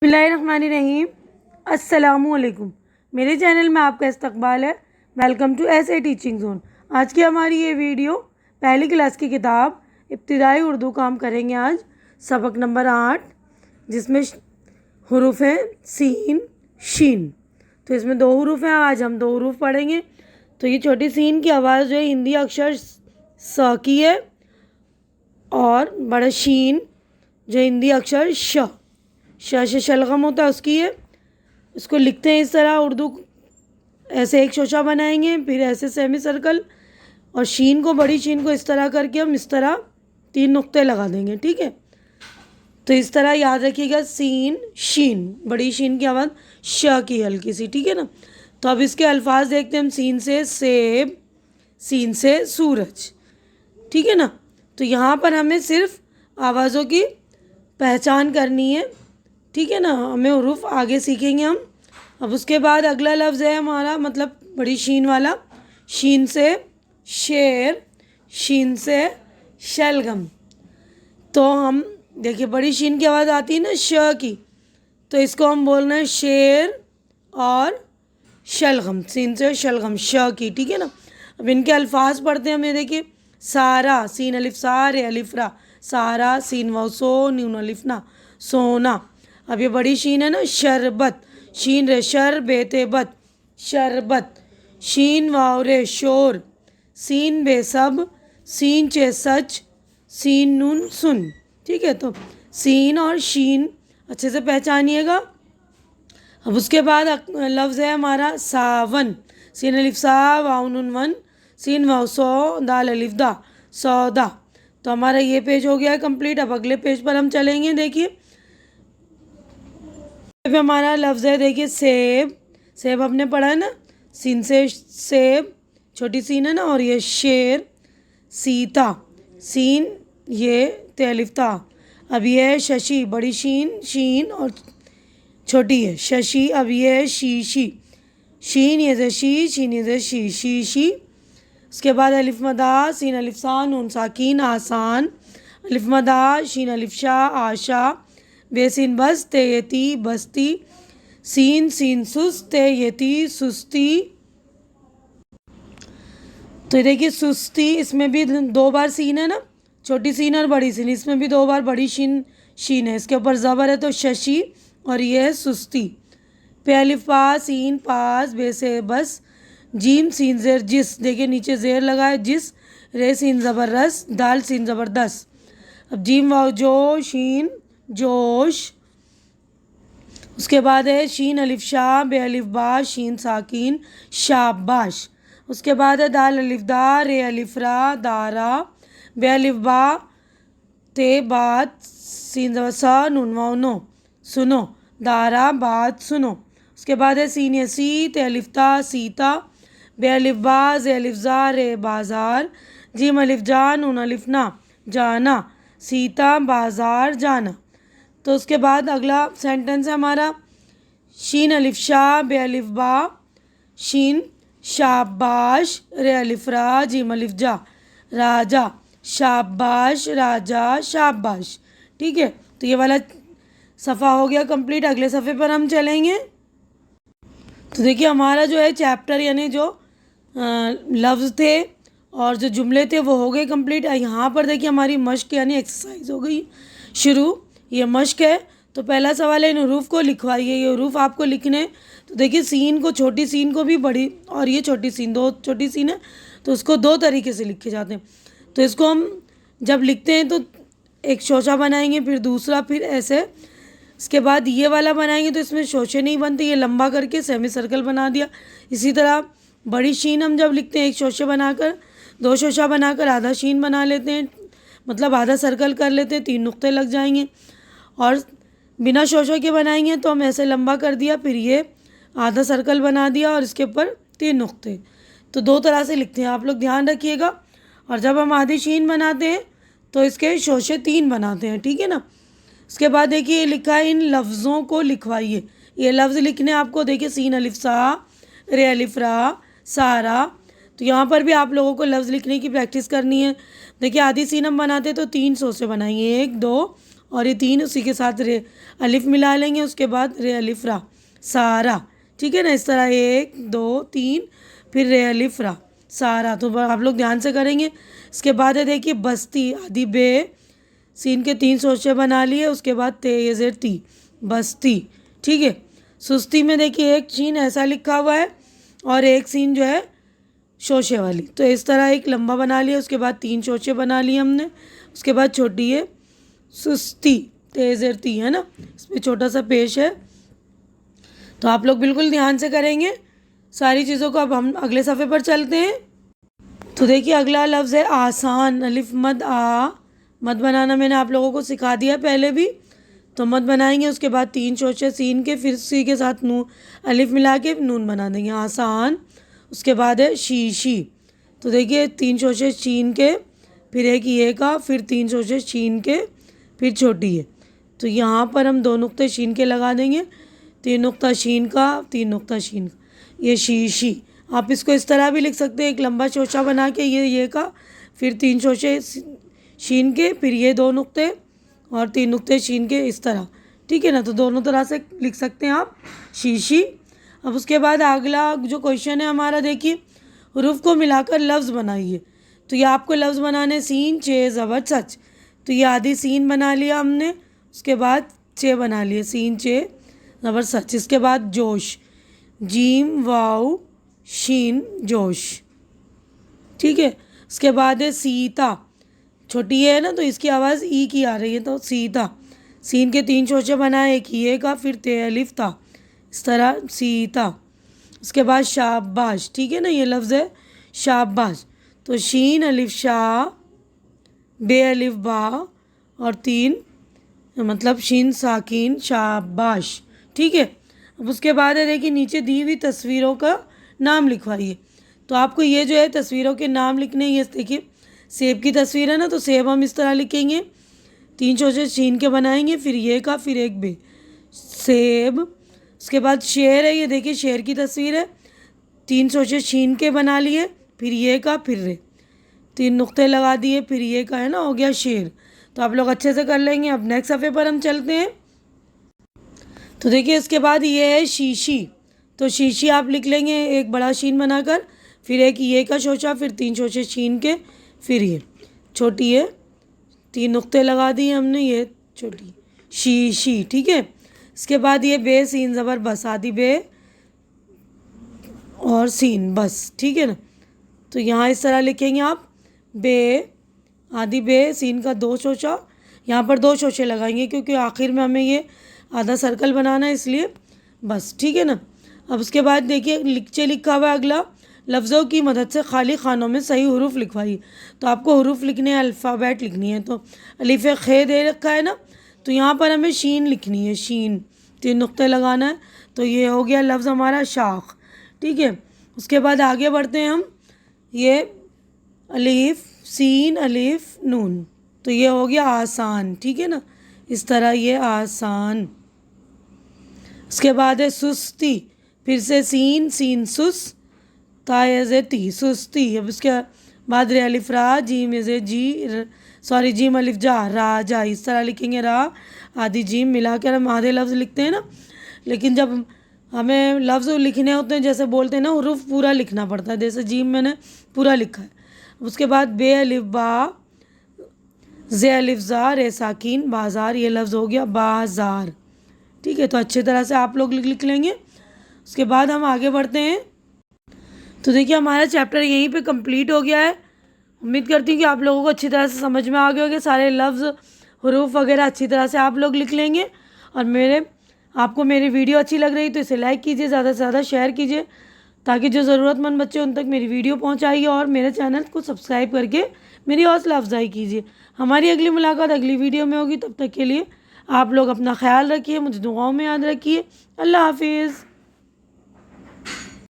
बिस्मिल्लाहिर्रहमानिर्रहीम। अस्सलामुअलैकुम। मेरे चैनल में आपका इस्तकबाल है। वेलकम टू ऐसे टीचिंग जोन। आज की हमारी ये वीडियो पहली क्लास की किताब इब्तिदाई उर्दू का हम करेंगे आज सबक नंबर 8, जिसमें हुरूफ हैं सीन शीन। तो इसमें दो हुरूफ हैं, आज हम दो हुरूफ पढ़ेंगे। तो ये छोटी सीन की आवाज़ जो है हिंदी अक्षर स की है, और बड़ा शीन जो हिंदी अक्षर श से शलगम होता है उसकी है। इसको लिखते हैं इस तरह उर्दू, ऐसे एक शोशा बनाएंगे, फिर ऐसे सेमी सर्कल, और शीन को, बड़ी शीन को इस तरह करके हम इस तरह 3 नुक्ते लगा देंगे। ठीक है, तो इस तरह याद रखिएगा, सीन शीन, बड़ी शीन की आवाज़ श की हल्की सी। ठीक है ना। तो अब इसके अल्फाज देखते हैं हम। सीन से सेब, सीन से सूरज। ठीक है ना। तो यहाँ पर हमें सिर्फ आवाज़ों की पहचान करनी है। ठीक है ना, हमें हुरूफ आगे सीखेंगे हम। अब उसके बाद अगला लफ्ज़ है हमारा, मतलब बड़ी शीन वाला, शीन से शेर, शीन से शलगम। तो हम देखिए, बड़ी शीन की आवाज़ आती है ना श की, तो इसको हम बोलना है शेर और शलगम, सीन से शलगम, श की। ठीक है ना। अब इनके अल्फाज पढ़ते हैं हमें। देखिए, सारा, सीन अलिफ सा रे अलिफ रा, सारा, सीन वाव सो, न्यून अलिफ ना, सोना। अब ये बड़ी शीन है ना, शरबत, शीन रे शर बेते बत, शरबत। शीन वाव रे शोर, सीन बे सब, सीन चे सच, सीन नून सुन। ठीक है, तो सीन और शीन अच्छे से पहचानिएगा। अब उसके बाद लफ्ज़ है हमारा सावन, सीन अलिफ सा वाव नून वन, सीन वाव सो दाल अलिफ दा, सौदा। तो हमारा ये पेज हो गया है कंप्लीट। अब अगले पेज पर हम चलेंगे। देखिए, हमारा लफ्ज़ है, देखिए सेब, सेब हमने पढ़ा है ना, सीन से सेब, छोटी सीन है ना, और ये शेर, सीता, सीन ये तेलिफ था। अब ये है शशि, बड़ी शीन, शीन और छोटी है शशि। अब ये है शीशी, शीन ये से शी, शीन ये से शी, शीशी। उसके बाद अलिफ मदा, सीन अलिफ सा, नून साकीन आसान, अलिफ मदा, शीन अलिफ शाह आशा, बेसिन बस ते यती बस्ती, सीन सीन सुस्त ते यती सुस्ती। तो देखिए सुस्ती, इसमें भी 2 बार सीन है ना, छोटी सीन और बड़ी सीन, इसमें भी 2 बार बड़ी शीन शीन है। इसके ऊपर ज़बर है तो शशि, और ये है सुस्ती। पे अलिफ पा, सीन पास, बेसे बस, जीम सीन जेर जिस, देखिए नीचे जेर लगा है जिस, रे सीन ज़बर रस, दाल सीन ज़बरदस्त। अब जीम वाव जो, शीन जोश। उसके बाद है शीन अलिफ शाह, बे अलिफ बा, शीन साकीन शाबाश। उसके बाद है दाल अलिफ दा, रे अलिफ रा, दारा, बे अलिफ बा, ते बात, सीन ज़बर सा, नून वाव नो, सुनो, दारा बात सुनो। उसके बाद है सीन या सी, ते अलिफ ता, सीता, बे अलिफ बा, जे अलिफ जा, रे बाजार, जीम अलिफ जा, नून अलिफ ना, जाना, सीता बाजार जाना। तो उसके बाद अगला सेंटेंस है हमारा, शीन अलिफ शाह, बे अलिफ बा, शीन शाबाश, रे अलिफ रा, जीम अलिफ जा, राजा, शाबाश राजा, शाबाश। ठीक है, तो ये वाला सफ़ा हो गया कंप्लीट। अगले सफ़े पर हम चलेंगे। तो देखिए, हमारा जो है चैप्टर, यानी जो लफ्ज़ थे और जो जुमले थे वो हो गए कंप्लीट। यहाँ पर देखिए हमारी मश्क यानी एक्सरसाइज हो गई शुरू। ये मश्क है। तो पहला सवाल है, इन हरूफ को लिखवाइए। ये हरूफ आपको लिखने। तो देखिए, सीन को, छोटी सीन को भी बड़ी, और ये छोटी सीन, 2 छोटी सीन है, तो उसको 2 तरीके से लिखे जाते हैं। तो इसको हम जब लिखते हैं तो एक शोशा बनाएंगे, फिर दूसरा, फिर ऐसे। इसके बाद ये वाला बनाएंगे तो इसमें शोशे नहीं बनते, ये लंबा करके सेमी सर्कल बना दिया। इसी तरह बड़ी शीन हम जब लिखते हैं, एक शोशे बनाकर, 2 शोशा बनाकर आधा शीन बना लेते हैं, मतलब आधा सर्कल कर लेते हैं, 3 नुक्ते लग जाएंगे। और बिना शोशों के बनाएंगे तो हम ऐसे लंबा कर दिया, फिर ये आधा सर्कल बना दिया, और इसके ऊपर 3 नुक्ते। तो 2 तरह से लिखते हैं, आप लोग ध्यान रखिएगा। और जब हम आधी शीन बनाते हैं तो इसके शोशे 3 बनाते हैं। ठीक है ना। उसके बाद देखिए, लिखा है, इन लफ्ज़ों को लिखवाइए। ये लफ्ज़ लिखने आपको, देखिए सीन अलिफ सा, रे अलिफ रा, सारा। तो यहाँ पर भी आप लोगों को लफ्ज़ लिखने की प्रैक्टिस करनी है। देखिए, आधी सीन हम बनाते तो 3 शोशे बनाएंगे, 1 2 और ये 3 उसी के साथ रे अलिफ मिला लेंगे, उसके बाद रे अलिफ रा सारा, ठीक है ना। इस तरह 1 2 3 फिर रे अलिफ रा सारा, तो आप लोग ध्यान से करेंगे। इसके बाद है देखिए बस्ती, आदि बे सीन के 3 शोशे बना लिए, उसके बाद ते ये ज़ेर ती बस्ती, ठीक है। सुस्ती में देखिए एक शीन ऐसा लिखा हुआ है और एक सीन जो है शोशे वाली, तो इस तरह एक लंबा बना लिया, उसके बाद 3 शोशे बना लिए हमने। उसके बाद छोटी है सुस्ती, तेज़र ती है ना, इसमें छोटा सा पेश है। तो आप लोग बिल्कुल ध्यान से करेंगे सारी चीज़ों को। अब हम अगले सफ़े पर चलते हैं। तो देखिए अगला लफ्ज़ है आसान, अलिफ मद आ, मद बनाना मैंने आप लोगों को सिखा दिया पहले भी, तो मद बनाएंगे। उसके बाद 3 शोशे सीन के, फिर सी के साथ नून अलिफ मिला के नून बना देंगे, आसान। उसके बाद है शीशी, तो देखिए 3 शोशे शीन के, फिर एक ये का, फिर 3 शोशे शीन के, फिर छोटी है। तो यहाँ पर हम 2 नुक्ते शीन के लगा देंगे, 3 नुक्ता शीन का, 3 नुक्ता शीन का, ये शीशी। आप इसको इस तरह भी लिख सकते हैं, एक लंबा शोशा बना के ये का, फिर 3 शोशे शीन के, फिर ये 2 नुक्ते और 3 नुक्ते शीन के, इस तरह, ठीक है ना। तो दोनों तरह से लिख सकते हैं आप शीशी। अब उसके बाद अगला जो क्वेश्चन है हमारा, देखिए हुरूफ को मिलाकर लफ्ज़ बनाइए। तो ये आपको लफ्ज़ बनाने सीन चे ज़बर सच, तो ये आधी सीन बना लिया हमने, उसके बाद चे बना लिए, सीन चे ज़बर सच। इसके बाद जोश, जीम वाव शीन जोश, ठीक है। उसके बाद है सीता, छोटी है ना तो इसकी आवाज़ ई की आ रही है, तो सीता, सीन के 3 शोशे बनाए, एक ये का, फिर ते अलिफ था, इस तरह सीता। उसके बाद शाबाश, ठीक है ना, ये लफ्ज़ है शाबाश, तो शीन अलिफ शाह, बे अलिफ बा और 3 मतलब शीन साकिन शाबाश, ठीक है। अब उसके बाद है देखिए नीचे दी हुई तस्वीरों का नाम लिखवाइए। तो आपको ये जो है तस्वीरों के नाम लिखने, ये देखिए सेब की तस्वीर है ना, तो सेब हम इस तरह लिखेंगे, 3 शोशे शीन के बनाएंगे, फिर ये का, फिर एक बे सेब। उसके बाद शेर है, ये देखिए शेर की तस्वीर है, 3 शोशे शीन के बना लिए, फिर ये का, फिर रे 3 नुक्ते लगा दिए, फिर ये का है ना, हो गया शेर। तो आप लोग अच्छे से कर लेंगे। अब नेक्स्ट सफ़े पर हम चलते हैं। तो देखिए इसके बाद ये है शीशी, तो शीशी आप लिख लेंगे एक बड़ा शीन बनाकर, फिर एक ये का शोशा, फिर 3 शोशे शीन के, फिर ये छोटी है, 3 नुक्ते लगा दिए हमने, ये छोटी शीशी, ठीक है। इसके बाद ये बे सीन ज़बर बस, आदि बे और सीन बस, ठीक है ना। तो यहाँ इस तरह लिखेंगे आप, बे आदि बे सीन का 2 शोशा, यहाँ पर 2 शोशे लगाएंगे क्योंकि आखिर में हमें ये आधा सर्कल बनाना है, इसलिए बस, ठीक है ना। अब उसके बाद देखिए नीचे लिखा हुआ अगला, लफ्ज़ों की मदद से खाली खानों में सही हुरूफ लिखवाइए। तो आपको हुरूफ लिखने हैं, अल्फ़ाबेट लिखनी है। तो अलिफ खे दे रखा है ना, तो यहाँ पर हमें शीन लिखनी है, शीन 3 नुक्ते लगाना है, तो ये हो गया लफ्ज़ हमारा शाख, ठीक है। उसके बाद आगे बढ़ते हैं हम, ये अलिफ सीन अलिफ नून, तो ये हो गया आसान, ठीक है ना, इस तरह ये आसान। उसके बाद है सुस्ती, फिर से सीन सीन सुस तायज़े ती सुस्ती। अब उसके बाद रे अलिफ रा, जीम यज़े जी, सॉरी जीम अलिफ जा राजा, इस तरह लिखेंगे, रा आदि जीम मिलाकर हम आधे लफ्ज़ लिखते हैं ना, लेकिन जब हमें लफ्ज़ लिखने होते हैं जैसे बोलते हैं ना, हुरूफ पूरा लिखना पड़ता है, जैसे जीम मैंने पूरा लिखा है। उसके बाद बे अलिफ बा, जे अलिफ ज़ा, रे साकिन बाज़ार, ये लफ्ज़ हो गया बाज़ार, ठीक है। तो अच्छी तरह से आप लोग लिख लेंगे। उसके बाद हम आगे बढ़ते हैं। तो देखिए हमारा चैप्टर यहीं पे कंप्लीट हो गया है। उम्मीद करती हूँ कि आप लोगों को अच्छी तरह से समझ में आ गए होंगे, सारे लफ्ज़ हुरूफ वगैरह अच्छी तरह से आप लोग लिख लेंगे। और आपको मेरी वीडियो अच्छी लग रही तो इसे लाइक कीजिए, ज़्यादा से ज़्यादा शेयर कीजिए, ताकि जो ज़रूरतमंद बच्चे उन तक मेरी वीडियो पहुँचाइए, और मेरे चैनल को सब्सक्राइब करके मेरी हौसला अफजाई कीजिए। हमारी अगली मुलाकात अगली वीडियो में होगी, तब तक के लिए आप लोग अपना ख्याल रखिए, मुझे दुआओं में याद रखिए। अल्लाह हाफिज़।